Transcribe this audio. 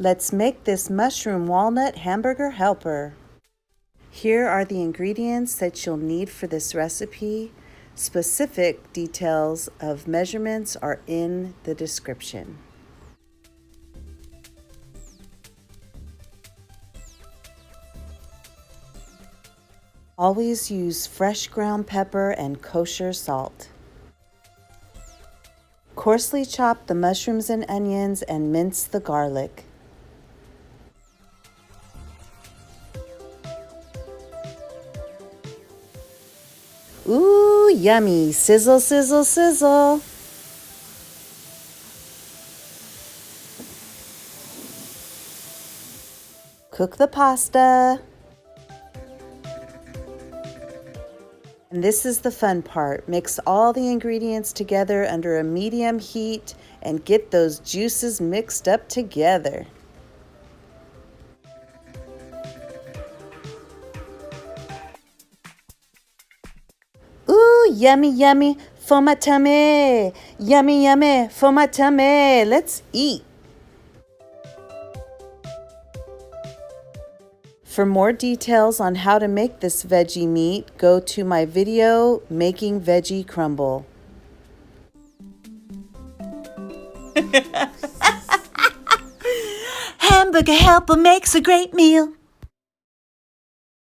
Let's make this mushroom walnut hamburger helper. Here are the ingredients that you'll need for this recipe. Specific details of measurements are in the description. Always use fresh ground pepper and kosher salt. Coarsely chop the mushrooms and onions and mince the garlic. Ooh, yummy! Sizzle, sizzle, sizzle! Cook the pasta. And this is the fun part. Mix all the ingredients together under a medium heat and get those juices mixed up together. Ooh, yummy, yummy for my tummy. Yummy, yummy for my tummy. Let's eat. For more details on how to make this veggie meat, go to my video, Making Veggie Crumble. Hamburger helper makes a great meal.